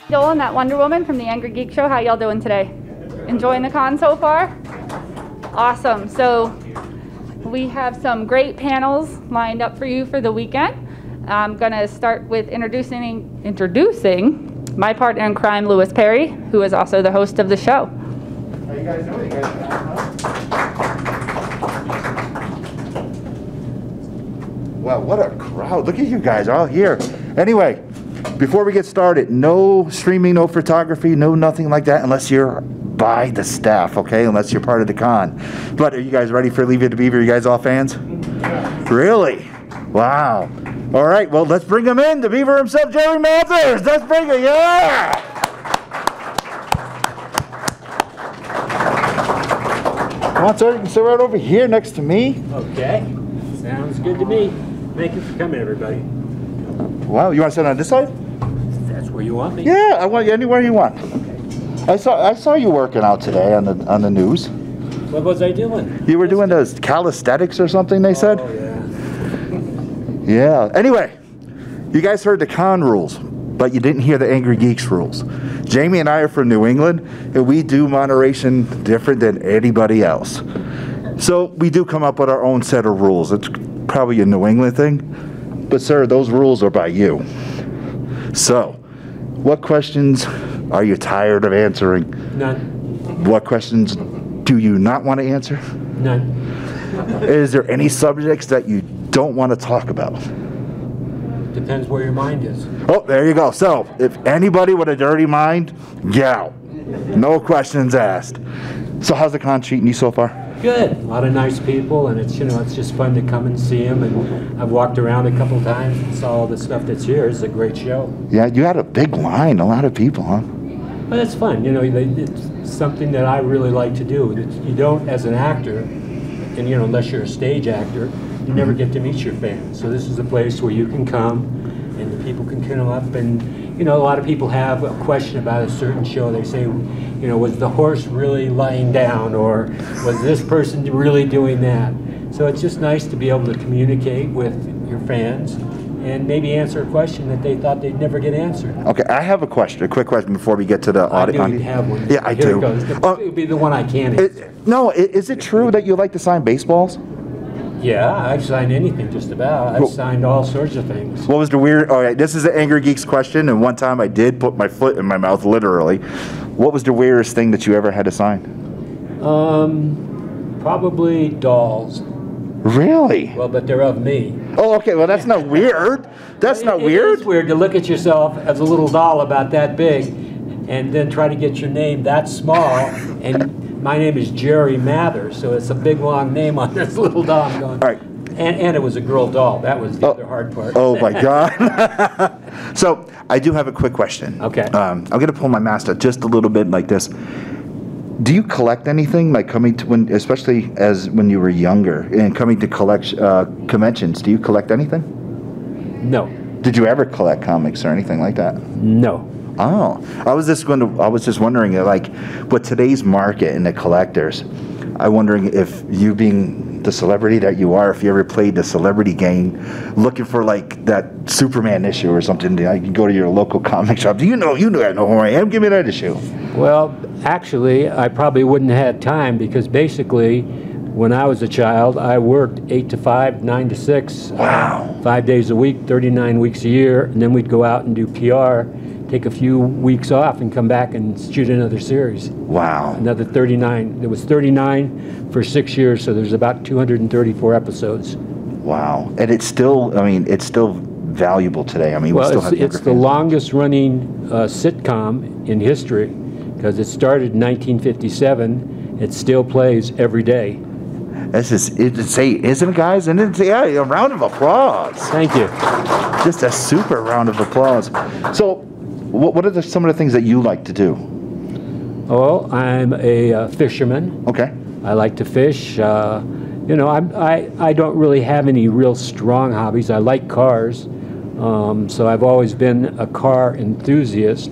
Joel and that Wonder Woman from the Angrygeeks show. How y'all doing today? Enjoying the con so far? Awesome. So we have some great panels lined up for you for the weekend. I'm going to start with introducing my partner in crime, Lewis Perry, who is also the host of the show. How you guys doing? Wow, what a crowd. Look at you guys all here. Anyway, before we get started, no streaming, no photography, no nothing like that unless you're by the staff, okay? Unless you're part of the con. But are you guys ready for Leave It to Beaver? You guys all fans? Yeah. Really? Wow. All right, well, let's bring him in. The Beaver himself, Jerry Mathers. Let's bring him, yeah! Come on, sir. You can sit right over here next to me. Okay. Sounds good to me. Thank you for coming, everybody. Wow, you want to sit on this side? That's where you want me. Yeah, I want you anywhere you want. Okay. I saw you working out today on the news. What was I doing? You were doing those calisthenics or something, they said? Oh, yeah. Yeah. Anyway, you guys heard the con rules, but you didn't hear the Angrygeeks rules. Jamie and I are from New England, and we do moderation different than anybody else. So we do come up with our own set of rules. It's probably a New England thing, but sir, those rules are by you. So, what questions are you tired of answering? None. What questions do you not want to answer? None. Is there any subjects that you don't want to talk about? Depends where your mind is. Oh, there you go. So, if anybody with a dirty mind, get out. No questions asked. So, how's the con treating you so far? Good. A lot of nice people, and it's it's just fun to come and see them. And I've walked around a couple times and saw all the stuff that's here. It's a great show. Yeah, you had a big line, a lot of people, huh? But it's fun. It's something that I really like to do. You don't, as an actor, and unless you're a stage actor, you never get to meet your fans. So this is a place where you can come and the people can come up and, a lot of people have a question about a certain show. They say, was the horse really lying down, or was this person really doing that? So it's just nice to be able to communicate with your fans and maybe answer a question that they thought they'd never get answered. Okay, I have a quick question before we get to the audience. I knew you'd have one. Yeah, I do. It goes. It'll be the one I can't answer. No, is it true that you like to sign baseballs? Yeah, I've signed anything just about. I've signed all sorts of things. What was the weird... All right, this is an Angrygeeks question, and one time I did put my foot in my mouth, literally. What was the weirdest thing that you ever had to sign? Probably dolls. Really? Well, but they're of me. Oh, okay, well, that's not weird. That's not weird. It's weird to look at yourself as a little doll about that big, and then try to get your name that small, and... My name is Jerry Mathers, so it's a big, long name on this little doll. I'm going. All right. And it was a girl doll. That was the other hard part. Oh, my God. So, I do have a quick question. Okay. I'm going to pull my mask up just a little bit like this. Do you collect anything, like coming to, especially as when you were younger, and coming to conventions, do you collect anything? No. Did you ever collect comics or anything like that? No. Oh, I was just wondering, like, with today's market and the collectors, I'm wondering if you, being the celebrity that you are, if you ever played the celebrity game, looking for like that Superman issue or something. You can go to your local comic shop. Do you know who I am? Give me that issue. Well, actually, I probably wouldn't have had time because basically, when I was a child, I worked 8 to 5, 9 to 6, wow, 5 days a week, 39 weeks a year, and then we'd go out and do PR. Take a few weeks off and come back and shoot another series. Wow. Another 39. It was 39 for 6 years, so there's about 234 episodes. Wow. And it's still, it's still valuable today. Well, it's the longest running sitcom in history because it started in 1957. It still plays every day. That's just, isn't it, guys? And it's, yeah, a round of applause. Thank you. Just a super round of applause. So, what are some of the things that you like to do? Oh, I'm a fisherman. Okay. I like to fish. I don't really have any real strong hobbies. I like cars, so I've always been a car enthusiast.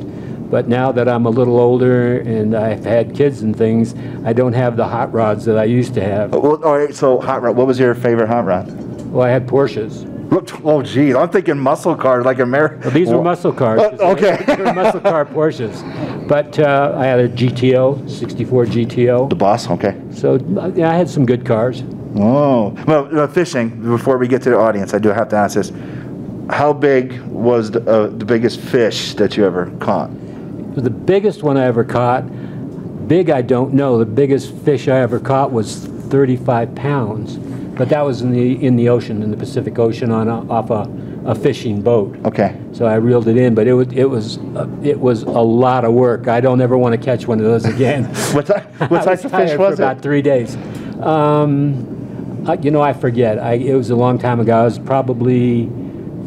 But now that I'm a little older and I've had kids and things, I don't have the hot rods that I used to have. Well, all right. So hot rod. What was your favorite hot rod? Well, I had Porsches. Oh, geez, I'm thinking muscle cars like American. Well, these were muscle cars. Okay. They were muscle car Porsches. But I had a GTO, 64 GTO. The boss, okay. So yeah, I had some good cars. Oh, well, fishing, before we get to the audience, I do have to ask this. How big was the biggest fish that you ever caught? The biggest one I ever caught, big I don't know, the biggest fish I ever caught was 35 pounds. But that was in the ocean, in the Pacific Ocean, off a fishing boat. Okay. So I reeled it in, but it was a lot of work. I don't ever want to catch one of those again. What type of fish was it? For about 3 days. You know, I forget. It was a long time ago. I was probably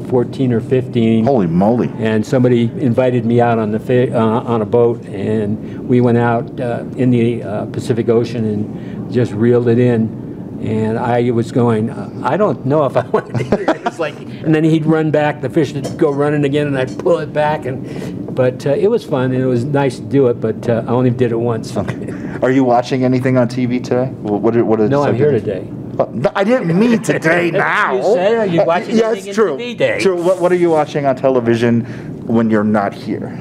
14 or 15. Holy moly! And somebody invited me out on on a boat, and we went out in the Pacific Ocean and just reeled it in. And I was going, I don't know if I want to do it. It was like, and then he'd run back, the fish would go running again, and I'd pull it back. But it was fun, and it was nice to do it, but I only did it once. Okay. Are you watching anything on TV today? No, I'm here today. No, I didn't mean today now. You said, are you watching anything in true. TV day? True. What are you watching on television when you're not here?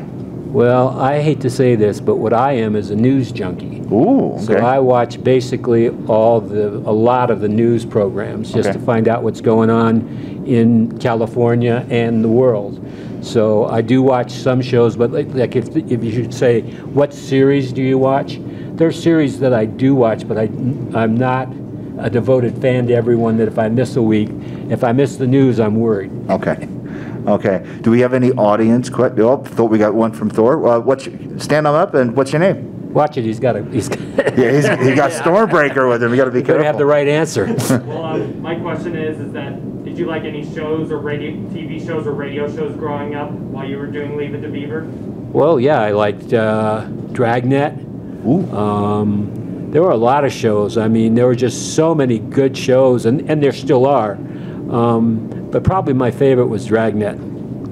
Well, I hate to say this, but what I am is a news junkie. Ooh, okay. So I watch basically a lot of the news programs just to find out what's going on in California and the world. So I do watch some shows, but like if you should say, what series do you watch? There's series that I do watch, but I'm not a devoted fan to everyone that if I miss a week, if I miss the news, I'm worried. Okay. Okay. Do we have any audience? Oh, thought we got one from Thor. Stand on up, and what's your name? Watch it. He's got he got Stormbreaker with him. You got to be careful. Better have the right answer. Well, my question is that did you like any shows or TV shows or radio shows growing up while you were doing Leave It to Beaver? Well, yeah, I liked Dragnet. Ooh. There were a lot of shows. I mean, there were just so many good shows, and there still are. But probably my favorite was Dragnet.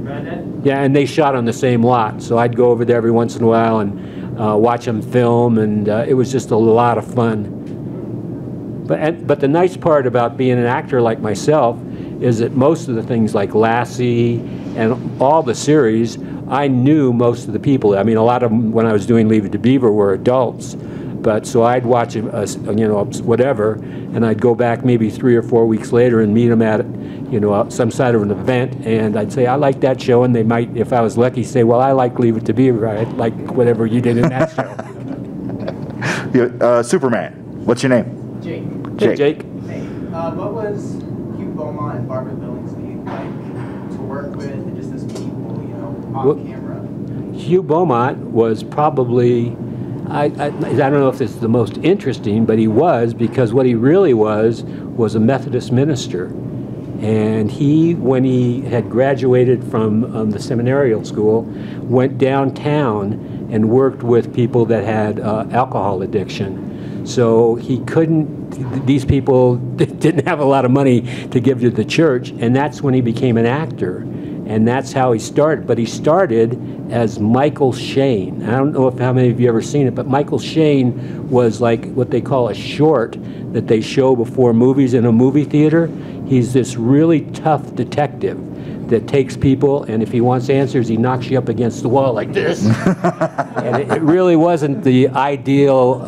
Dragnet? Yeah, and they shot on the same lot, so I'd go over there every once in a while and watch them film, and it was just a lot of fun. But the nice part about being an actor like myself is that most of the things like Lassie and all the series, I knew most of the people. I mean, a lot of them when I was doing Leave It to Beaver were adults. But so I'd watch whatever, and I'd go back maybe 3 or 4 weeks later and meet them at, some side of an event, and I'd say, I like that show, and they might, if I was lucky, say, well, I like Leave It to Beaver. I like whatever you did in that show. Superman. What's your name? Jake. Hey, Jake. Hey, what was Hugh Beaumont and Barbara Billingsley like to work with, and just as people, off camera? Hugh Beaumont was probably, I don't know if it's the most interesting, but he was, because what he really was a Methodist minister. And when he had graduated from the seminarial school, went downtown and worked with people that had alcohol addiction. So these people didn't have a lot of money to give to the church, and that's when he became an actor. And that's how he started. But he started as Michael Shane. I don't know how many of you ever seen it, but Michael Shane was like what they call a short that they show before movies in a movie theater. He's this really tough detective that takes people, and if he wants answers, he knocks you up against the wall like this. And it really wasn't the ideal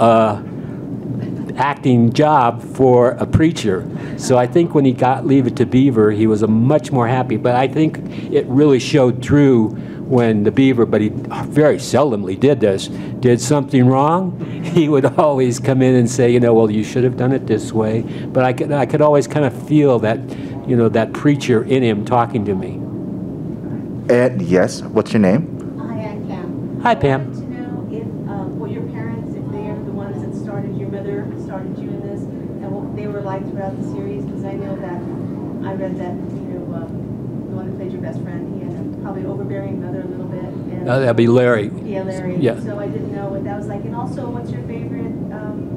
acting job for a preacher. So I think when he got Leave It to Beaver, he was a much more happy. But I think it really showed through when the Beaver, but he very seldomly did this, did something wrong, he would always come in and say, well, you should have done it this way. But I could always kind of feel that, that preacher in him talking to me. And yes, what's your name? Hi, I'm Pam. Hi, Pam. I wanted to know if your parents, if they are the ones that started, your mother started you in this, and what they were like throughout the series, because I know that I read that the one who played your best friend, he had a probably overbearing mother a little bit. And That'd be Larry. Yeah, Larry. Yeah. So I didn't know what that was like, and also, what's your favorite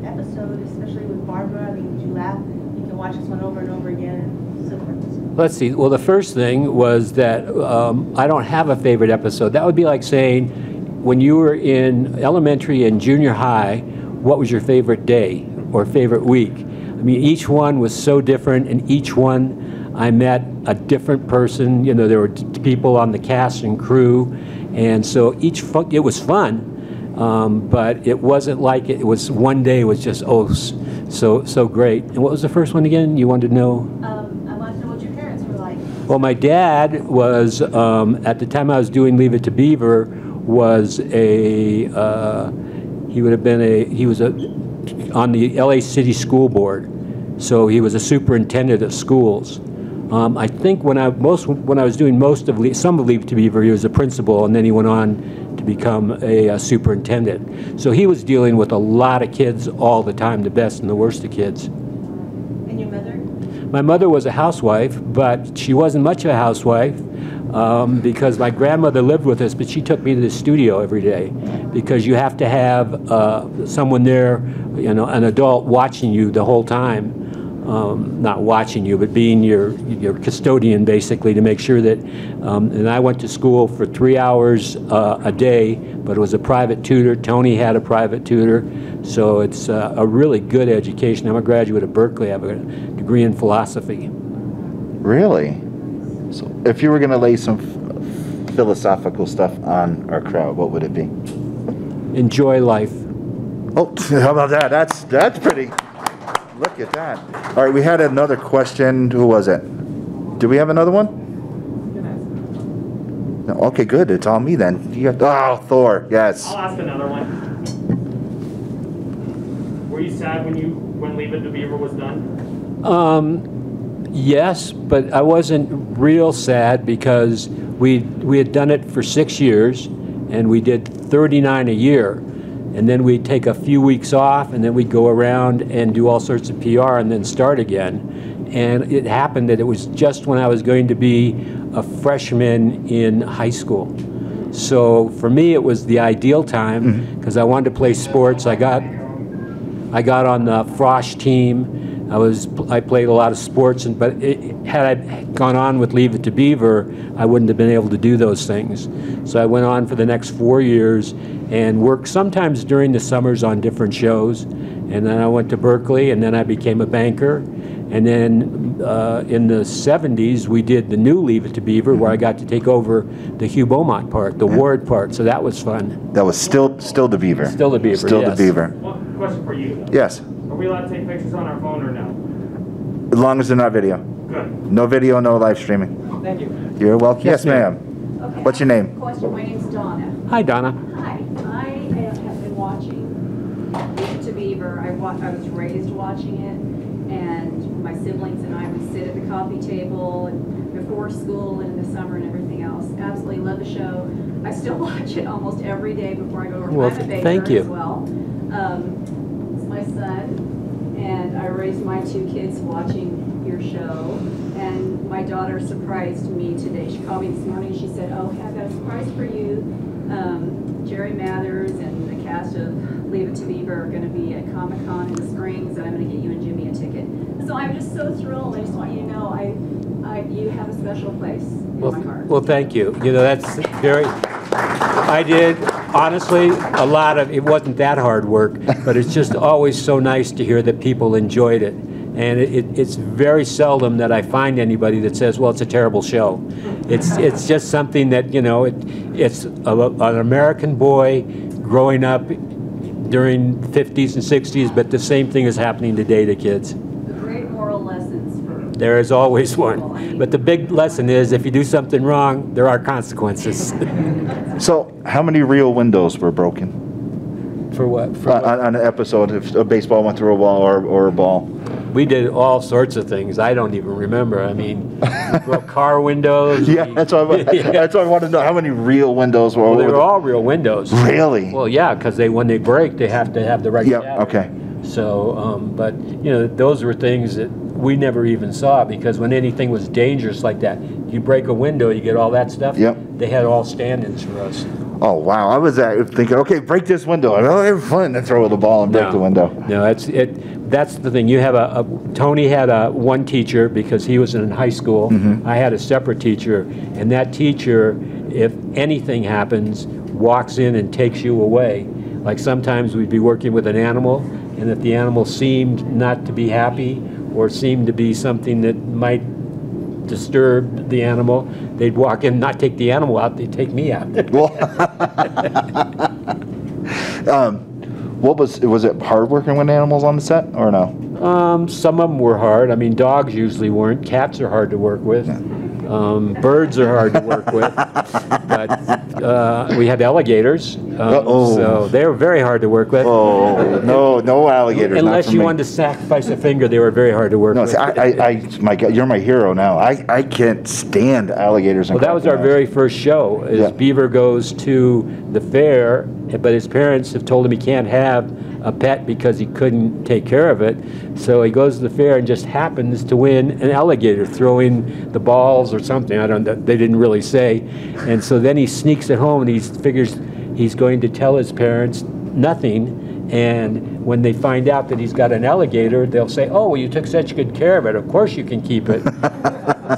episode, especially with Barbara? I mean, did you laugh? You can watch this one over and over again, and so forth. Let's see. Well, the first thing was that I don't have a favorite episode. That would be like saying, when you were in elementary and junior high, what was your favorite day or favorite week? I mean, each one was so different, and each one I met a different person. You know, there were people on the cast and crew, and so it was fun, but it wasn't like it was one day. It was just so great. And what was the first one again? You wanted to know? I want to know what your parents were like. Well, my dad was at the time I was doing Leave It to Beaver was he was on the LA City School Board, so he was a superintendent of schools. I think when I was doing some of Leave It to Beaver, he was a principal, and then he went on to become a superintendent. So he was dealing with a lot of kids all the time, the best and the worst of kids. And your mother? My mother was a housewife, but she wasn't much of a housewife because my grandmother lived with us, but she took me to the studio every day because you have to have someone there, you know, an adult watching you the whole time. Not watching you, but being your custodian, basically, to make sure that, and I went to school for 3 hours a day, but it was a private tutor. Tony had a private tutor, so it's a really good education. I'm a graduate of Berkeley. I have a degree in philosophy. Really? So if you were going to lay some philosophical stuff on our crowd, what would it be? Enjoy life. Oh, how about that? That's pretty. Look at that. All right, we had another question. Who was it? Do we have another one? No, okay, good. It's all me then. You have, Thor, yes. I'll ask another one. Were you sad when Leave It to Beaver was done? Yes, but I wasn't real sad because we had done it for 6 years, and we did 39 a year. And then we'd take a few weeks off, and then we'd go around and do all sorts of PR and then start again. And it happened that it was just when I was going to be a freshman in high school. So for me, it was the ideal time because I wanted to play sports. I got on the Frosh team. I played a lot of sports, but had I gone on with Leave It to Beaver, I wouldn't have been able to do those things. So I went on for the next 4 years and worked sometimes during the summers on different shows. And then I went to Berkeley, and then I became a banker. And then in the 70s, we did the new Leave It to Beaver, where I got to take over the Hugh Beaumont part, the Ward part. So that was fun. That was still the Beaver. Still the Beaver, Still yes. the Beaver. One question for you. Yes. Are we allowed to take pictures on our phone or no? As long as they're not video. Good. No video, no live streaming. Thank you. You're welcome. Yes, ma'am. Okay. What's your name? Question. My name's Donna. Hi, Donna. Hi. I have been watching Leave It to Beaver. I was raised watching it, and my siblings and I would sit at the coffee table and before school and in the summer and everything else. Absolutely love the show. I still watch it almost every day before I go to work. Well, I'm a baker thank you. as well. It's my son, and I raised my 2 kids watching your show. And my daughter surprised me today. She called me this morning. She said, "Oh, I've got a surprise for you. Jerry Mathers and the cast of Leave It to Beaver are going to be at Comic-Con in the Springs, and I'm going to get you and Jimmy a ticket." So I'm just so thrilled. I just want you to know you have a special place in my heart. Well, thank you. You know, that's very. I did honestly a lot of. It wasn't that hard work, but it's just always so nice to hear that people enjoyed it. And it's very seldom that I find anybody that says, "Well, it's a terrible show." It's just something that, you know, it's an American boy growing up during the 50s and 60s, but the same thing is happening today to kids. The great moral lessons for There is always one. people. I mean, But the big lesson is if you do something wrong, there are consequences. So, how many real windows were broken For what? on an episode if a baseball went through a wall or a ball? We did all sorts of things. I don't even remember. I mean, we broke car windows. Yeah, that's what I want to know. How many real windows were? Well, they were all real windows. Really? Well, yeah, because when they break, they have to have the right Yeah. shatter. Okay. So, but you know, those were things that we never even saw because when anything was dangerous like that, you break a window, you get all that stuff. Yep. They had all stand-ins for us. Oh wow! I was thinking, okay, break this window. Oh, they were fun. Then throw the ball and break the window. No, that's the thing. You have Tony had one teacher because he was in high school. Mm-hmm. I had a separate teacher, and that teacher, if anything happens, walks in and takes you away. Like sometimes we'd be working with an animal, and if the animal seemed not to be happy or seemed to be something that might disturb the animal, they'd walk in, not take the animal out, they'd take me out. Well, what was it hard working with animals on the set, or no? Some of them were hard. I mean, dogs usually weren't. Cats are hard to work with. Birds are hard to work with. But we had alligators, so they were very hard to work with. Oh, no alligators. Unless you wanted to sacrifice a finger, they were very hard to work with. See, my God, you're my hero now. I can't stand alligators. Well, that was our very first show. Beaver goes to the fair, but his parents have told him he can't have a pet because he couldn't take care of it. So he goes to the fair and just happens to win an alligator throwing the balls or something. I don't know. They didn't really say. And so then he sneaks it home and he figures he's going to tell his parents nothing. And when they find out that he's got an alligator, they'll say, "Oh, well, you took such good care of it. Of course you can keep it."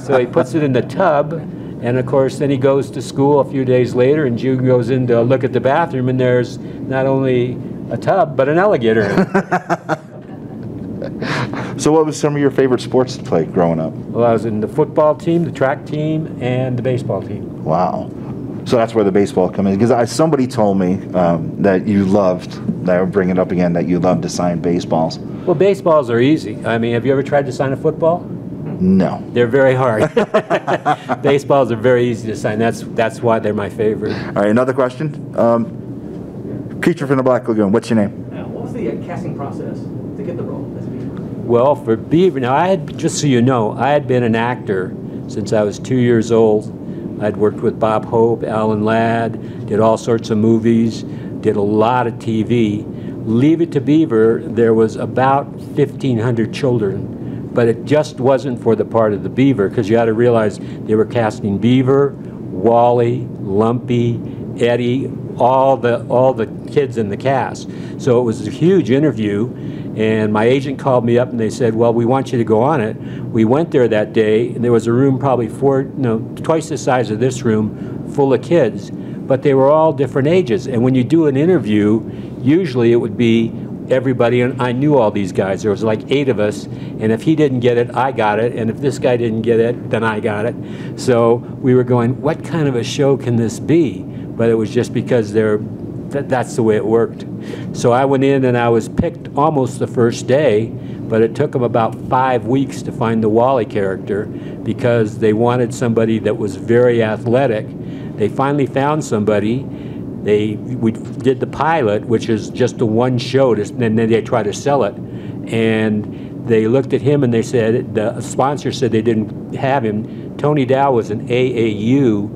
So he puts it in the tub. And of course, then he goes to school a few days later, and June goes in to look at the bathroom, and there's not only a tub, but an alligator in it. So what was some of your favorite sports to play growing up? Well, I was in the football team, the track team, and the baseball team. Wow. So that's where the baseball comes in. Because somebody told me that you loved, that I would bring it up again, that you loved to sign baseballs. Well, baseballs are easy. I mean, have you ever tried to sign a football? No. They're very hard. Baseballs are very easy to sign. That's why they're my favorite. All right, another question. Creature from the Black Lagoon, what's your name? What was the casting process to get the role as Beaver? Well, for Beaver, now just so you know, I had been an actor since I was 2 years old. I'd worked with Bob Hope, Alan Ladd, did all sorts of movies, did a lot of TV. Leave It to Beaver, there was about 1,500 children. But it just wasn't for the part of the Beaver, because you had to realize they were casting Beaver, Wally, Lumpy, Eddie, all the kids in the cast. So it was a huge interview, and my agent called me up and they said, "Well, we want you to go on it." We went there that day, and there was a room probably twice the size of this room, full of kids, but they were all different ages. And when you do an interview, usually it would be everybody, and I knew all these guys. There was like 8 of us, and if he didn't get it, I got it, and if this guy didn't get it, then I got it. So we were going, what kind of a show can this be? But it was just because that's the way it worked. So I went in and I was picked almost the first day, but it took them about 5 weeks to find the Wally character because they wanted somebody that was very athletic. They finally found somebody. We did the pilot, which is just the one show, and then they tried to sell it. And they looked at him and they said, the sponsor said they didn't have him. Tony Dow was an AAU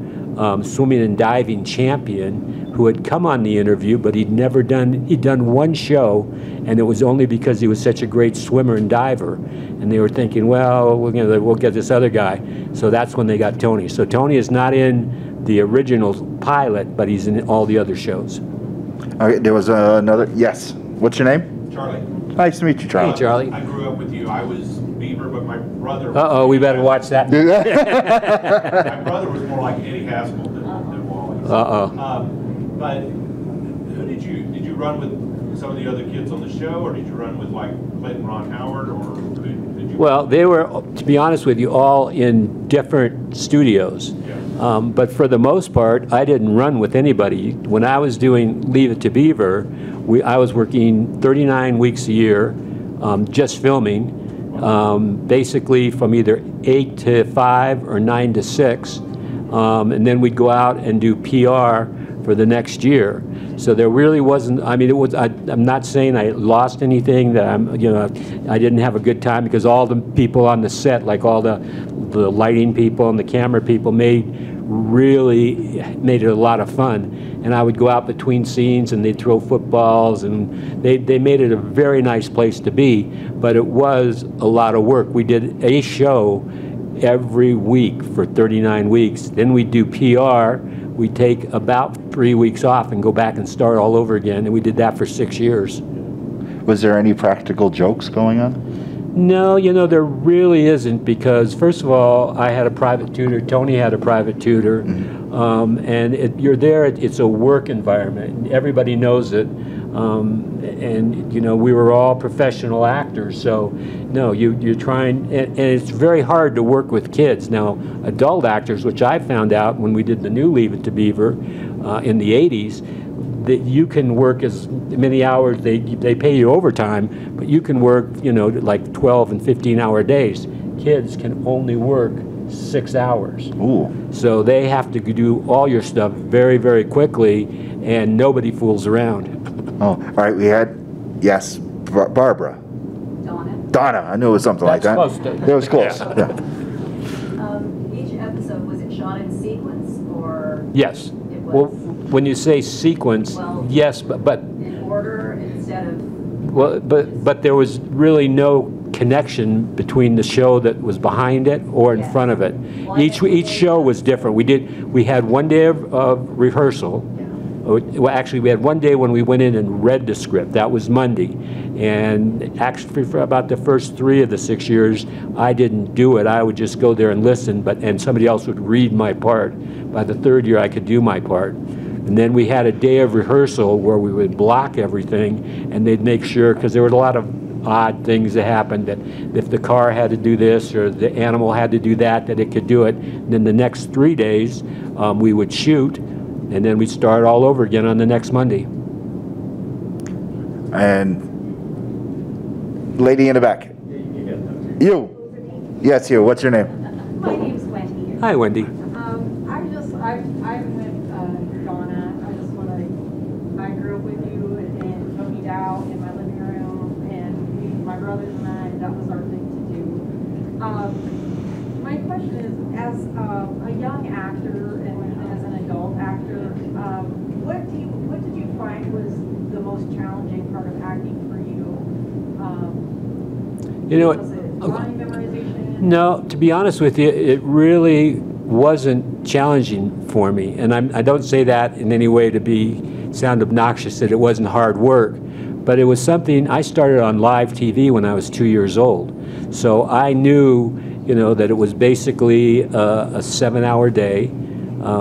swimming and diving champion who had come on the interview, but he'd done one show, and it was only because he was such a great swimmer and diver. And they were thinking, well, we'll get this other guy. So that's when they got Tony. So Tony is not in the original pilot, but he's in all the other shows. Okay, there was another. Yes. What's your name? Charlie. Nice to meet you, Charlie. Hey, Charlie. I grew up with you. I was Beaver, but my brother. Uh-oh, we better watch that. My brother was more like Eddie Haskell than Wally. Uh-oh. But who did you run with? Some of the other kids on the show, or did you run with like Clinton Ron Howard, or who did you? Well, they were, to be honest with you, all in different studios. Yeah. But for the most part, I didn't run with anybody. When I was doing Leave It to Beaver, I was working 39 weeks a year, just filming, basically from either 8 to 5 or 9 to 6, and then we'd go out and do PR for the next year. So there really wasn't, I mean, I'm not saying I lost anything, that I didn't have a good time, because all the people on the set, like all the lighting people and the camera people really made it a lot of fun. And I would go out between scenes and they'd throw footballs, and they made it a very nice place to be, but it was a lot of work. We did a show every week for 39 weeks. Then we'd do PR. We'd take about 3 weeks off and go back and start all over again, and we did that for 6 years. Was there any practical jokes going on? No, there really isn't, because first of all, I had a private tutor, Tony had a private tutor, and you're there, it's a work environment. Everybody knows it. And you know, we were all professional actors, so no, you're trying, and it's very hard to work with kids. Now, adult actors, which I found out when we did the new Leave It to Beaver in the 80s, that you can work as many hours, they pay you overtime, but you can work, you know, like 12 and 15-hour days. Kids can only work 6 hours. Ooh. So they have to do all your stuff very, very quickly, and nobody fools around. Oh, all right, we had, yes, Barbara. Donna, I knew it was something like that. That's close to- It was close, Yeah. yeah. Each episode, was it shot in sequence, or? Yes. It Well, was when you say sequence, Well- yes, but in order instead of? well, but there was really no connection between the show that was behind it or in Yeah. front of it. Well, Each show was different. We had one day of rehearsal. Well, actually, we had one day when we went in and read the script. That was Monday. And actually, for about the first 3 of the 6 years, I didn't do it. I would just go there and listen, and somebody else would read my part. By the 3rd year, I could do my part. And then we had a day of rehearsal where we would block everything, and they'd make sure, because there were a lot of odd things that happened, that if the car had to do this or the animal had to do that, that it could do it. And then the next 3 days, we would shoot, and then we'd start all over again on the next Monday. And lady in the back. You. Yes, you. What's your name? My name's Wendy. Hi, Wendy. I'm with Donna. I just want to, I grew up with you and Tony Dow in my living room, and my brothers and I, that was our thing to do. My question is, as a young actor and as an adult actor, what did you find was the most challenging part of acting for you? You know what? Was it line memorization? No, to be honest with you, it really wasn't challenging for me. And I don't say that in any way to sound obnoxious, that it wasn't hard work. But it was something, I started on live TV when I was 2 years old. So I knew, you know, that it was basically a 7-hour day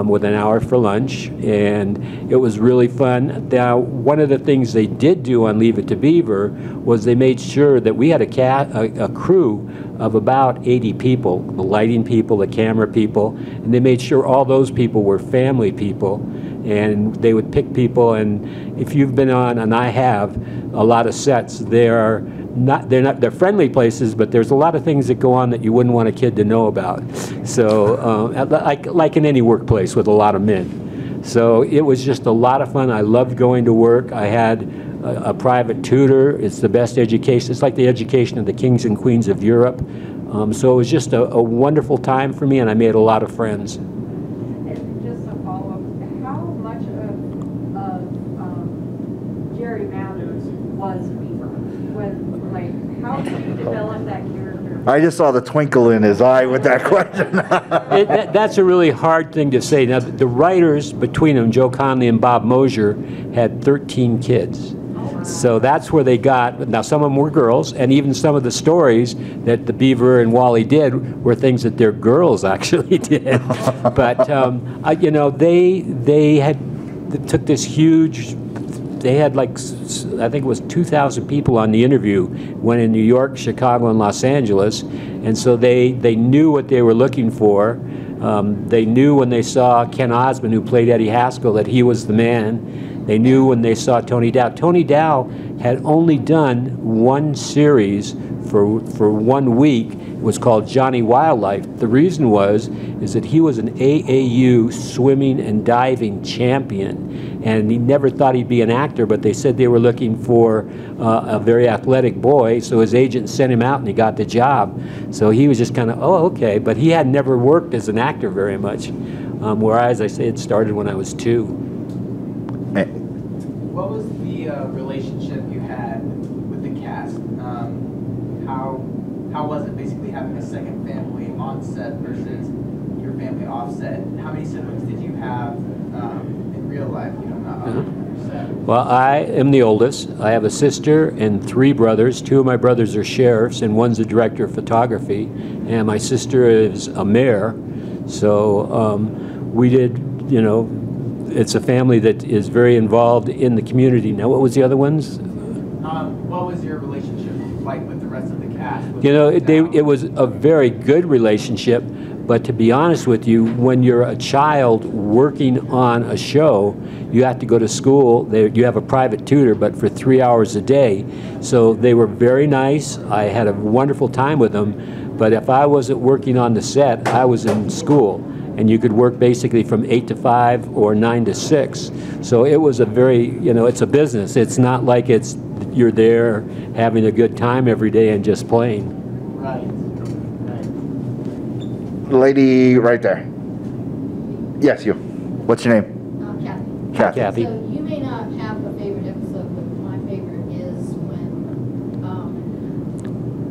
with an hour for lunch. And it was really fun. Now, one of the things they did do on Leave It to Beaver was they made sure that we had a crew of about 80 people, the lighting people, the camera people, and they made sure all those people were family people, and they would pick people. And if you've been on, and I have, a lot of sets, they're friendly places, but there's a lot of things that go on that you wouldn't want a kid to know about. So like in any workplace with a lot of men. So it was just a lot of fun. I loved going to work. I had a private tutor. It's the best education. It's like the education of the kings and queens of Europe. So it was just a wonderful time for me, and I made a lot of friends. And just a follow-up, how much of Jerry Mathers was Beaver? How did you develop that character? I just saw the twinkle in his eye with that question. That's a really hard thing to say. Now, the writers between them, Joe Conley and Bob Mosier, had 13 kids. So that's where they got, now some of them were girls, and even some of the stories that the Beaver and Wally did were things that their girls actually did. But, you know, they took this huge, they had like, I think it was 2,000 people on the interview, went in New York, Chicago, and Los Angeles, and so they knew what they were looking for. They knew when they saw Ken Osmond, who played Eddie Haskell, that he was the man. They knew when they saw Tony Dow. Tony Dow had only done one series for 1 week. It was called Johnny Wildlife. The reason is that he was an AAU swimming and diving champion, and he never thought he'd be an actor, but they said they were looking for a very athletic boy, so his agent sent him out and he got the job. So he was just kind of, oh, okay, but he had never worked as an actor very much, whereas I say it started when I was 2. What was the relationship you had with the cast? How was it basically having a second family on set versus your family off set? How many siblings did you have in real life? You know, not on your set. Well, I am the oldest. I have a sister and 3 brothers. 2 of my brothers are sheriffs, and one's a director of photography, and my sister is a mayor. So we did, you know, it's a family that is very involved in the community. Now, what was the other ones? What was your relationship like with the rest of the cast? You know, it was a very good relationship, but to be honest with you, when you're a child working on a show, you have to go to school. You have a private tutor, but for 3 hours a day. So they were very nice. I had a wonderful time with them, but if I wasn't working on the set, I was in school. And you could work basically from 8 to 5 or 9 to 6. So it was a very, you know, it's a business. It's not like you're there having a good time every day and just playing. Right. Lady right there. Yes, you. What's your name? Kathy. Kathy. Kathy. So you may not have a favorite episode, but my favorite is when,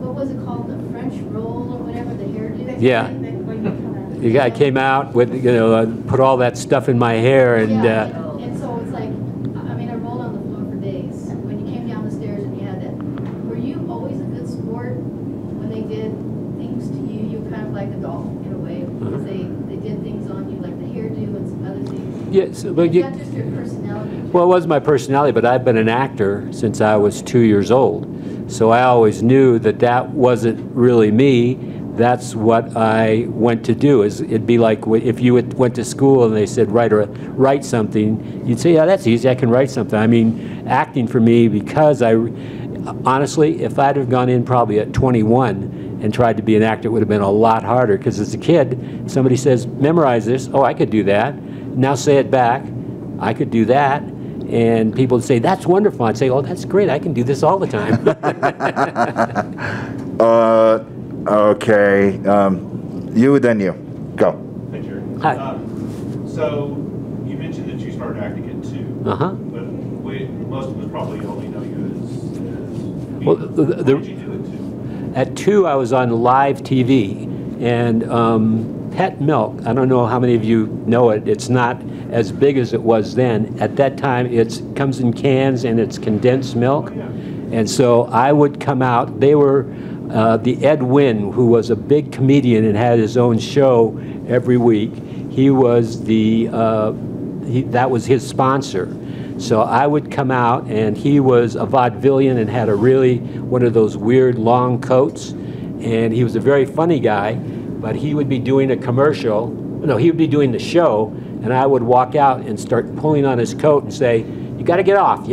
what was it called, the French roll or whatever, the hairdo? Yeah. The guy came out with, you know, put all that stuff in my hair, and and so it's like, I mean, I rolled on the floor for days. When you came down the stairs and you had that, were you always a good sport when they did things to you? You were kind of like a doll in a way, because they did things on you, like the hairdo and some other things. yes, but Is that just your personality? well, it was my personality, but I've been an actor since I was 2 years old, so I always knew that that wasn't really me. That's what I went to do. It'd be like if you went to school and they said write something, you'd say, yeah, that's easy, I can write something. I mean, acting for me, because honestly, if I'd have gone in probably at 21 and tried to be an actor, it would have been a lot harder, because as a kid, somebody says, memorize this, oh, I could do that. Now say it back, I could do that. And people would say, that's wonderful. I'd say, oh, that's great, I can do this all the time. Okay. You, then you. Go. Hey, Jerry. Hi. So you mentioned that you started acting at 2. Uh-huh. But most of us probably only know you as Well, Beaver. What did you do at 2? At 2, I was on live TV, and Pet Milk, I don't know how many of you know it, it's not as big as it was then. At that time, it comes in cans and it's condensed milk. Oh, yeah. And so I would come out, they were the Ed Wynn, who was a big comedian and had his own show every week. He was that was his sponsor. So I would come out, and he was a vaudevillian and had one of those weird long coats. And he was a very funny guy, but he would be doing a commercial. No, he would be doing the show, and I would walk out and start pulling on his coat and say, you got to get off,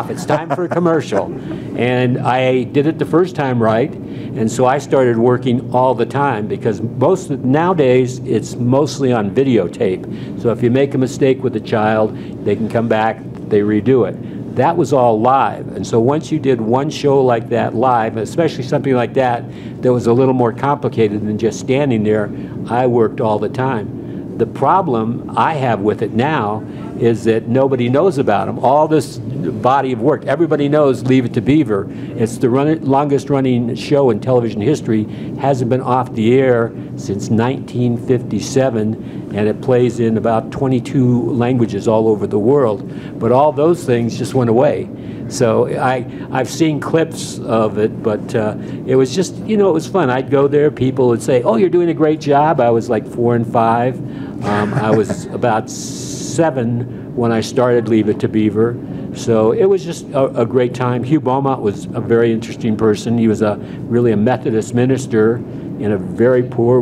it's time for a commercial. And I did it the first time right, and so I started working all the time, because nowadays it's mostly on videotape. So if you make a mistake with a child, they can come back, they redo it. That was all live, and so once you did one show like that live, especially something like that was a little more complicated than just standing there, I worked all the time. The problem I have with it now is that nobody knows about them. All this body of work, everybody knows Leave It to Beaver. It's the longest running show in television history, hasn't been off the air since 1957, and it plays in about 22 languages all over the world. But all those things just went away. So I've seen clips of it, but it was just, you know, it was fun. I'd go there, people would say, oh, you're doing a great job. I was like 4 and 5. I was about 7 when I started Leave It to Beaver. So it was just a great time. Hugh Beaumont was a very interesting person. He was really a Methodist minister in a very poor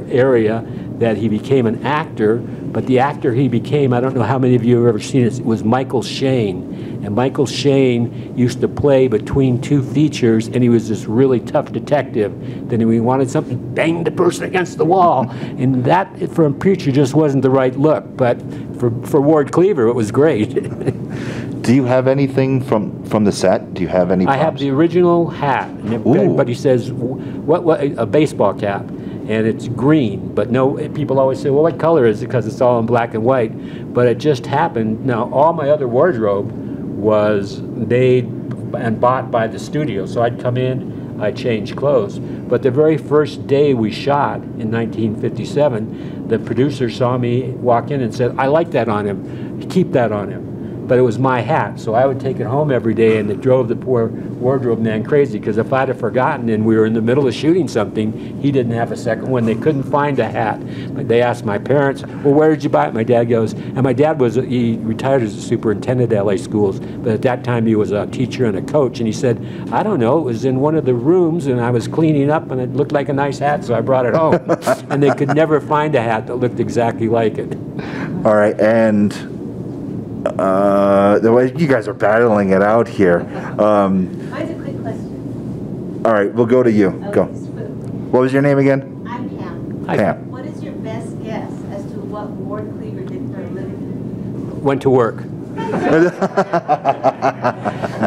area, that he became an actor. But the actor he became, I don't know how many of you have ever seen it, was Michael Shane. And Michael Shane used to play between 2 features, and he was this really tough detective. Then when he wanted something, bang the person against the wall. And that, for a preacher, just wasn't the right look. But for Ward Cleaver, it was great. Do you have anything from the set? Do you have any props? I have the original hat. And everybody says, what a baseball cap. And it's green, but no, people always say, well, what color is it? Because it's all in black and white. But it just happened. Now, all my other wardrobe was made and bought by the studio. So I'd come in, I'd change clothes. But the very first day we shot in 1957, the producer saw me walk in and said, I like that on him. Keep that on him. but it was my hat, so I would take it home every day, and it drove the poor wardrobe man crazy, because if I'd have forgotten and we were in the middle of shooting something, he didn't have a second one. They couldn't find a hat. They asked my parents, well, where did you buy it? My dad goes, and my dad he retired as a superintendent at LA schools, but at that time he was a teacher and a coach, and he said, I don't know, it was in one of the rooms, and I was cleaning up, and it looked like a nice hat, so I brought it home. And they could never find a hat that looked exactly like it. All right, and the way you guys are battling it out here. Mine's a quick question. All right, we'll go to you. Okay, Go. just for- What was your name again? I'm Pam. Hi. Pam. What is your best guess as to what Ward Cleaver did for a living? Went to work.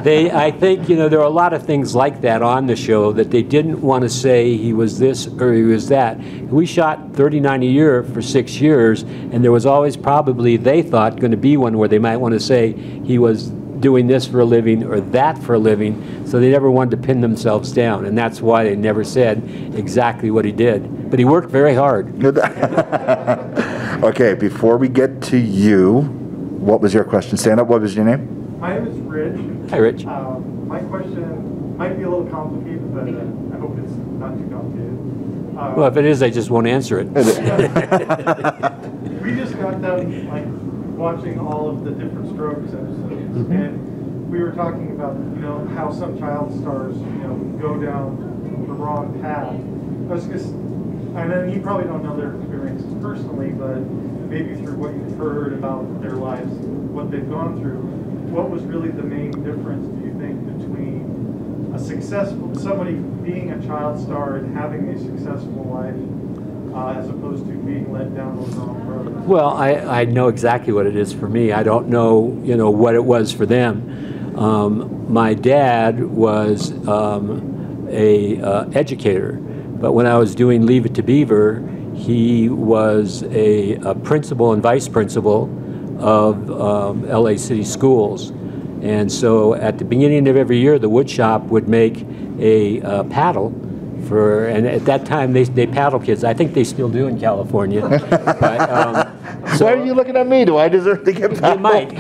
I think, you know, there are a lot of things like that on the show that they didn't want to say he was this or he was that. We shot 39 a year for 6 years, and there was always probably, they thought, going to be one where they might want to say he was doing this for a living or that for a living, so they never wanted to pin themselves down, and that's why they never said exactly what he did. But he worked very hard. Okay, before we get to you, what was your question? Stand up, what was your name? My name is Rich. Hi, Rich. My question might be a little complicated, but I hope it's not too complicated. Well, if it is, I just won't answer it. We just got done watching all of the different Strokes episodes, and we were talking about how some child stars go down the wrong path. I know you probably don't know their experiences personally, but maybe through what you've heard about their lives, what they've gone through, what was really the main difference, do you think, between somebody being a child star and having a successful life, as opposed to being led down those wrong roads? Well, I know exactly what it is for me. I don't know, what it was for them. My dad was a educator, but when I was doing Leave It to Beaver, he was a principal and vice principal of LA City Schools. And so at the beginning of every year, the wood shop would make a paddle and at that time they paddle kids. I think they still do in California. But, Why are you looking at me? Do I deserve to get paddled? You might.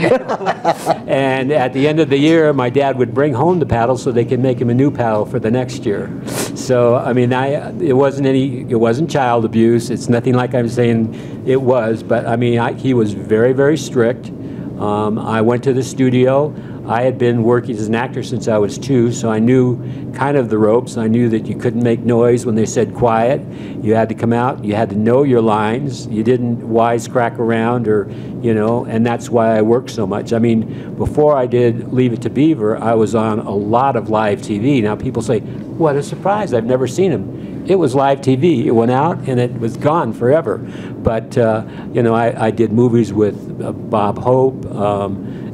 And at the end of the year, my dad would bring home the paddle so they could make him a new paddle for the next year. So, I mean, it wasn't child abuse. It's nothing like I'm saying it was, but I mean, he was very, very strict. I went to the studio. I had been working as an actor since I was 2, so I knew kind of the ropes. I knew that you couldn't make noise when they said quiet. You had to come out. You had to know your lines. You didn't wisecrack around and that's why I worked so much. I mean, before I did Leave It to Beaver, I was on a lot of live TV. Now people say, what a surprise, I've never seen him. It was live TV. It went out and it was gone forever. But, I did movies with Bob Hope,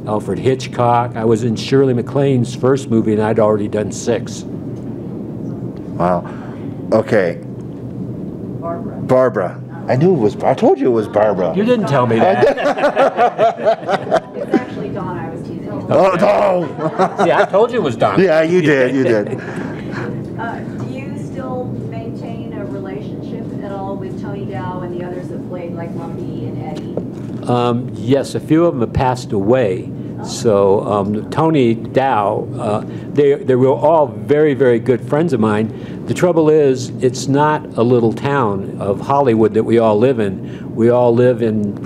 Alfred Hitchcock. I was in Shirley MacLaine's first movie, and I'd already done 6. Wow. Okay. Barbara. I knew it was. I told you it was Barbara. You didn't tell me that. It's actually Dawn I was teasing. Oh no! See, I told you it was Dawn. Yeah, you did. You did. Do you still maintain a relationship at all with Tony Dow and the others that played, like Lumpy and Eddie? Yes, a few of them have passed away. So Tony Dow, they were all very, very good friends of mine. The trouble is, it's not a little town of Hollywood that we all live in. We all live in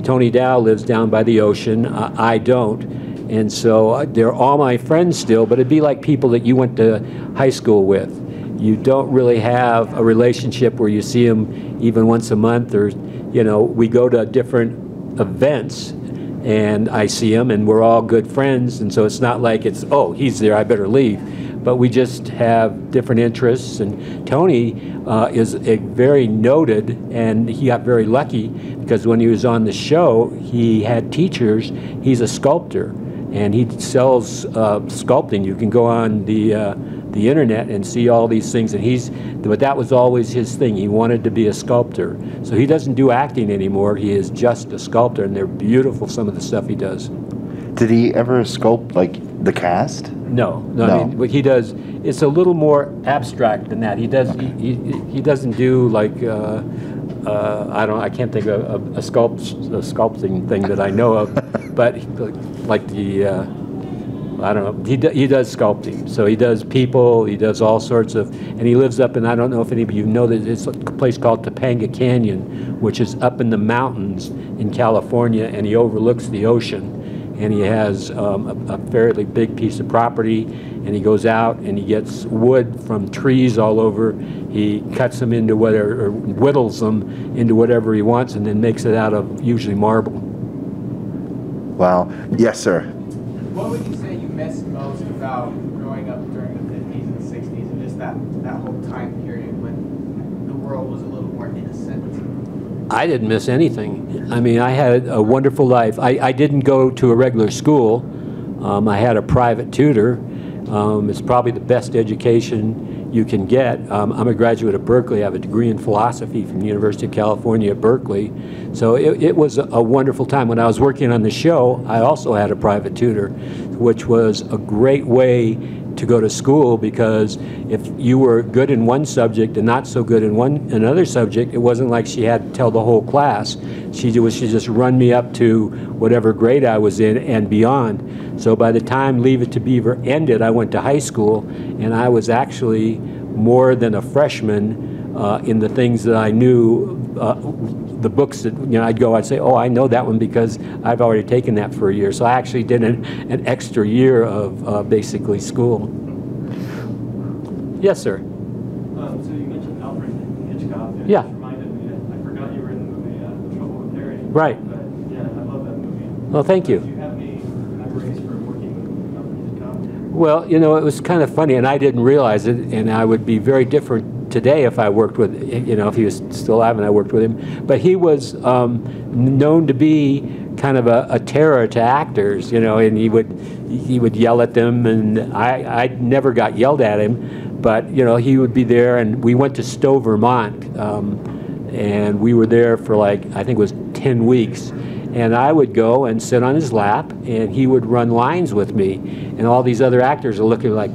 Tony Dow lives down by the ocean. I don't. And so they're all my friends still, but it'd be like people that you went to high school with. You don't really have a relationship where you see them even once a month, or we go to different events and I see him and we're all good friends, and so it's not like it's, oh, he's there, I better leave. But we just have different interests, and Tony is a very noted, and he got very lucky because when he was on the show, he had teachers. He's a sculptor, and he sells sculpting. You can go on the internet and see all these things, but that was always his thing. He wanted to be a sculptor. So he doesn't do acting anymore. He is just a sculptor, and they're beautiful, some of the stuff he does. Did he ever sculpt like the cast? No. I mean, what he does, it's a little more abstract than that. He does. He doesn't do like I can't think of a sculpting thing that I know of, but like the, I don't know, he does sculpting. So he does people, he does all sorts of, and he lives up in, I don't know if any of you know, that it's a place called Topanga Canyon, which is up in the mountains in California, and he overlooks the ocean. And he has a fairly big piece of property, and he goes out and he gets wood from trees all over. He cuts them into whatever, or whittles them into whatever he wants, and then makes it out of usually marble. Wow. Yes, sir. What would you say you miss most about growing up during the 50s and 60s and just that whole time period when the world was a little more innocent? I didn't miss anything. I mean, I had a wonderful life. I didn't go to a regular school. I had a private tutor. It's probably the best education you can get. I'm a graduate of Berkeley. I have a degree in philosophy from the University of California at Berkeley. So it was a wonderful time. When I was working on the show, I also had a private tutor, which was a great way to go to school, because if you were good in one subject and not so good in another subject, it wasn't like she had to tell the whole class. She just run me up to whatever grade I was in and beyond. So by the time Leave It to Beaver ended, I went to high school, and I was actually more than a freshman in the things that I knew. The books that, you know, I'd say, oh, I know that one because I've already taken that for a year. So I actually did an extra year of basically school. Yes, sir. So you mentioned Alfred Hitchcock. And Yeah. It just reminded me that I forgot you were in the movie The Trouble with Harry. Right. But yeah, I love that movie. Well, thank you. Do you have any memories for working with Alfred Hitchcock? Well, you know, it was kind of funny, and I didn't realize it, and I would be very different today if I worked with, you know, if he was still alive and I worked with him. But he was known to be kind of a terror to actors, you know, and he would yell at them, and I never got yelled at him, but, you know, he would be there, and we went to Stowe, Vermont, and we were there for like, I think it was 10 weeks. And I would go and sit on his lap, and he would run lines with me. And all these other actors are looking like,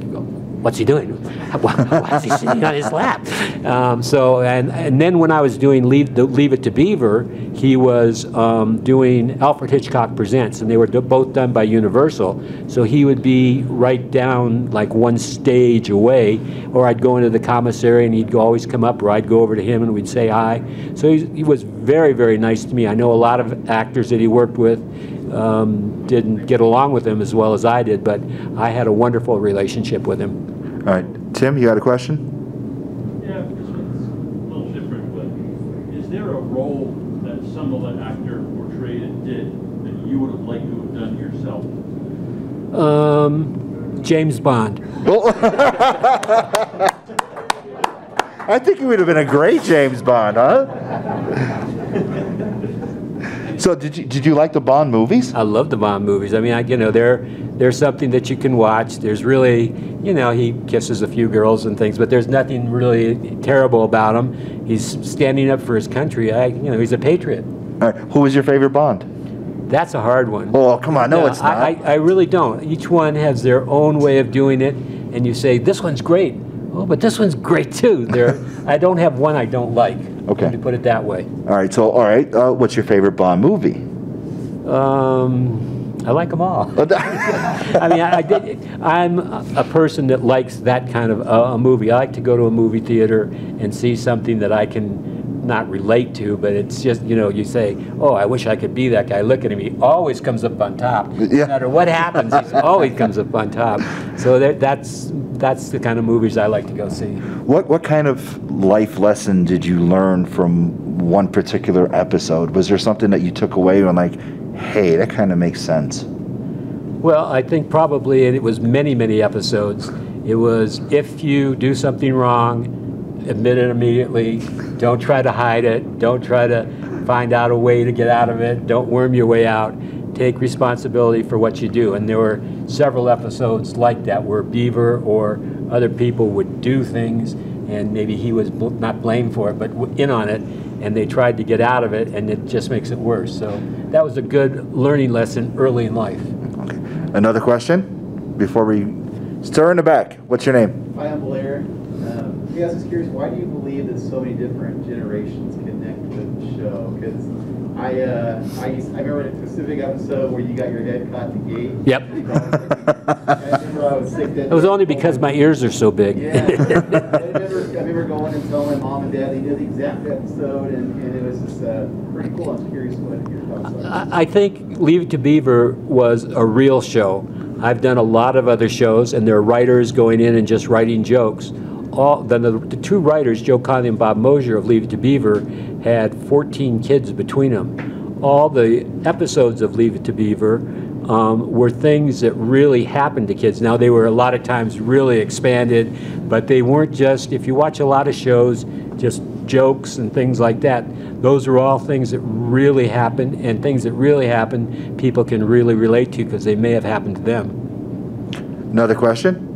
what's he doing? Why is he sitting on his lap? And then when I was doing Leave It to Beaver, he was doing Alfred Hitchcock Presents, and they were both done by Universal. So he would be right down like one stage away, or I'd go into the commissary and he'd always come up, or I'd go over to him and we'd say hi. So he was very, very nice to me. I know a lot of actors that he worked with didn't get along with him as well as I did, but I had a wonderful relationship with him. All right. Tim, you got a question? Yeah, this one's a little different, but is there a role that some of the actor portrayed and did that you would have liked to have done yourself? James Bond. I think he would have been a great James Bond, huh? So did you like the Bond movies? I love the Bond movies. I mean, you know, they're something that you can watch. There's really, you know, he kisses a few girls and things, but there's nothing really terrible about him. He's standing up for his country. You know, he's a patriot. All right. Who was your favorite Bond? That's a hard one. Oh, come on. No, it's not. I really don't. Each one has their own way of doing it, and you say, this one's great. Oh, but this one's great too. I don't have one I don't like. Okay. To put it that way. All right. So, all right. What's your favorite Bond movie? I like them all. I mean, I'm a person that likes that kind of a movie. I like to go to a movie theater and see something that I can not relate to, but it's just, you know, you say, oh, I wish I could be that guy. Look at him. He always comes up on top. Yeah. No matter what happens, he always comes up on top. So that's the kind of movies I like to go see. What kind of life lesson did you learn from one particular episode? Was there something that you took away and like, hey, that kind of makes sense? Well, I think probably, and it was many, many episodes, it was if you do something wrong, admit it immediately. Don't try to hide it. Don't try to find out a way to get out of it. Don't worm your way out. Take responsibility for what you do. And there were several episodes like that where Beaver or other people would do things, and maybe he was not blamed for it, but in on it, and they tried to get out of it, and it just makes it worse. So that was a good learning lesson early in life. Okay. Another question before we stir in the back. What's your name? Hi, I'm Blair. Yeah, I was just curious, why do you believe that so many different generations connect with the show? Because I remember a specific episode where you got your head caught in the gate. Yep. I remember I was sick that It was day. only because my ears are so big. Yeah. I remember going and telling my mom and dad they did the exact episode, and it was just pretty cool. I'm curious what your thoughts are. I think Leave It to Beaver was a real show. I've done a lot of other shows, and there are writers going in and just writing jokes. The two writers, Joe Conley and Bob Mosier of Leave It to Beaver, had 14 kids between them. All the episodes of Leave It to Beaver were things that really happened to kids. Now, they were a lot of times really expanded, but they weren't just, if you watch a lot of shows, just jokes and things like that. Those are all things that really happen, and things that really happen people can really relate to because they may have happened to them. Another question?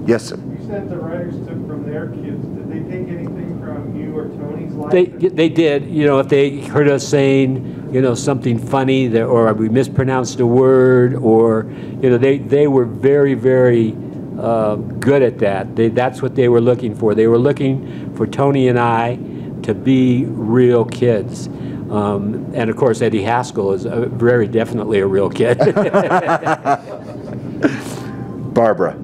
Yes, sir. You said the writers took from their kids. Did they take anything from you or Tony's life? They did. You know, if they heard us saying, you know, something funny that, or we mispronounced a word, or, you know, they were very, very good at that. That's what they were looking for. They were looking for Tony and I to be real kids. And of course, Eddie Haskell is very definitely a real kid. Barbara.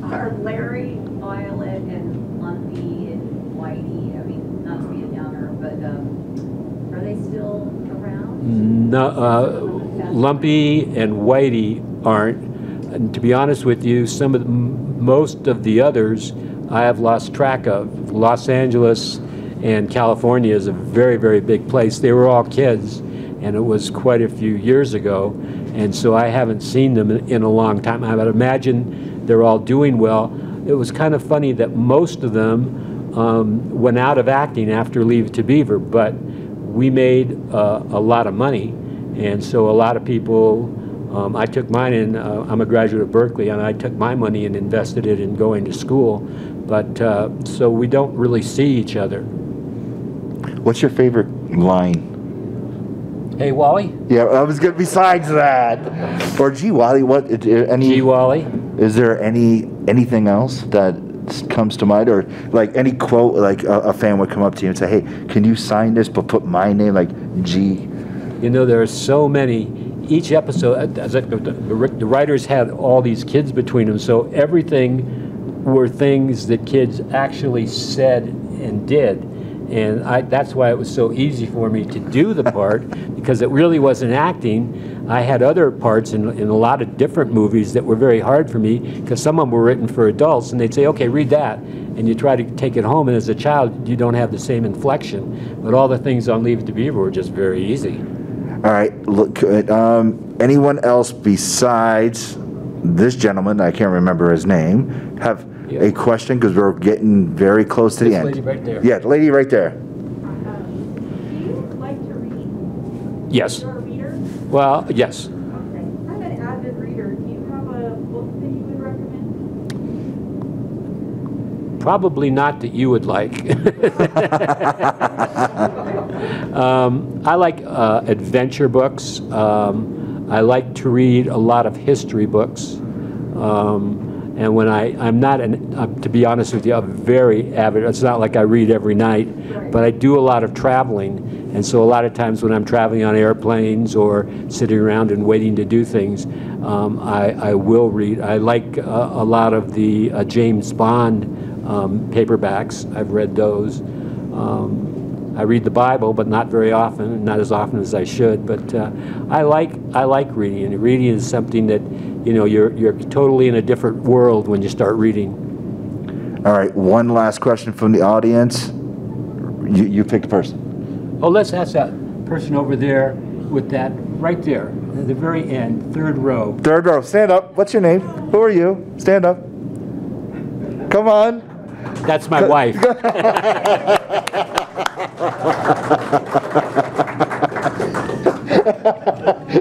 Are Larry, Violet, and Lumpy and Whitey, I mean, not to be a downer, but are they still around? No, Lumpy and Whitey aren't. And to be honest with you, most of the others I have lost track of. Los Angeles and California is a very, very big place. They were all kids, and it was quite a few years ago, and so I haven't seen them in a long time. I would imagine they're all doing well. It was kind of funny that most of them went out of acting after Leave It to Beaver, but we made a lot of money, and so a lot of people, I took mine in, I'm a graduate of Berkeley, and I took my money and invested it in going to school, but so we don't really see each other. What's your favorite line? Hey, Wally? Yeah, I was good. Besides that, or gee, Wally, what? Any? Gee, Wally. Is there anything else that comes to mind, or like any quote, like a fan would come up to you and say, "Hey, can you sign this, but put my name, like G"? You know, there are so many. Each episode, the writers had all these kids between them, so everything were things that kids actually said and did. And that's why it was so easy for me to do the part, because it really wasn't acting. I had other parts in a lot of different movies that were very hard for me, because some of them were written for adults, and they'd say, okay, read that. And you try to take it home, and as a child, you don't have the same inflection. But all the things on Leave It to Beaver were just very easy. All right, look, anyone else besides this gentleman, I can't remember his name, have a question, because we're getting very close to the end. Lady right there. Yeah, the lady right there. Do you like to read? Yes. You're a reader? Well, yes. Okay. I'm an avid reader. Do you have a book that you would recommend? Probably not that you would like. I like adventure books. I like to read a lot of history books. And when I'm not, to be honest with you, I'm very avid. It's not like I read every night, but I do a lot of traveling. And so a lot of times when I'm traveling on airplanes or sitting around and waiting to do things, I will read. I like a lot of the James Bond paperbacks. I've read those. I read the Bible, but not very often, not as often as I should. But I like reading, and reading is something that, you know, you're totally in a different world when you start reading. All right, one last question from the audience. You pick the person. Oh, let's ask that person over there with that right there at the very end, third row. Third row, stand up. What's your name? Who are you? Stand up. Come on. That's my wife.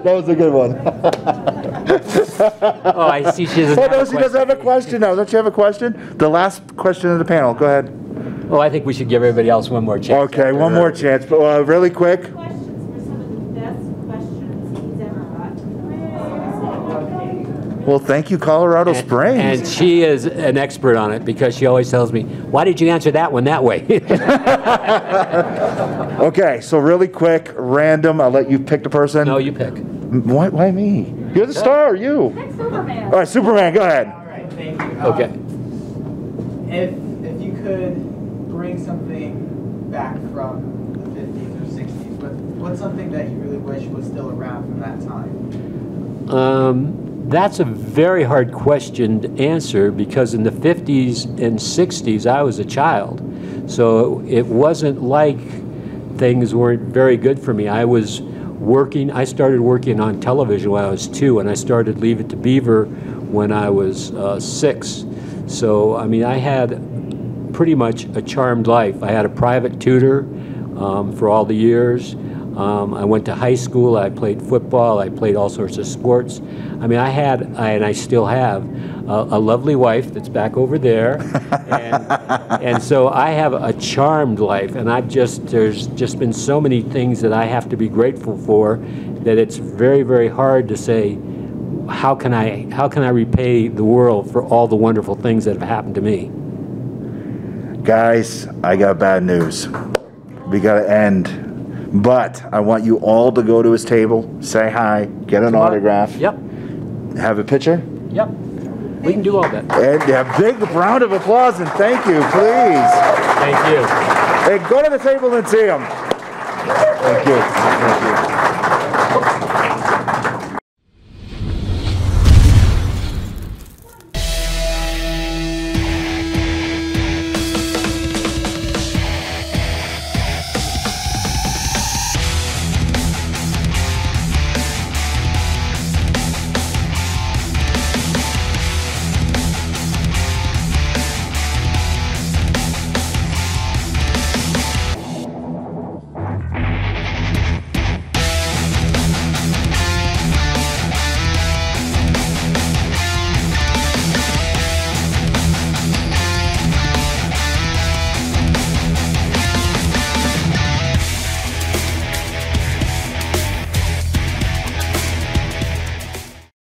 That was a good one. Oh, I see she doesn't Oh, no, she doesn't have a question now. Don't you have a question? The last question of the panel. Go ahead. Oh, I think we should give everybody else one more chance. Okay, one more chance, but really quick. Questions for some of the best questions he's ever got. Well, thank you, Colorado Springs. And she is an expert on it because she always tells me, why did you answer that one that way? Okay, so really quick, random, I'll let you pick the person. No, you pick. Why me? You're the star, you. Pick Superman. All right, Superman, go ahead. All right, thank you. Okay. If you could bring something back from the 50s or 60s, what's something that you really wish was still around from that time? That's a very hard question to answer because in the 50s and 60s I was a child. So it wasn't like things weren't very good for me. I started working on television when I was 2, and I started Leave It to Beaver when I was 6. So, I mean, I had pretty much a charmed life. I had a private tutor for all the years. I went to high school, I played football, I played all sorts of sports. I mean, and I still have, a lovely wife that's back over there. And so I have a charmed life, and there's just been so many things that I have to be grateful for that it's very, very hard to say, how can I repay the world for all the wonderful things that have happened to me? Guys, I got bad news. We got to end. But I want you all to go to his table, say hi, get an autograph. Yep. Have a picture. Yep. We can do all that. And a big round of applause and thank you, please. Thank you. Hey, go to the table and see him. Thank you.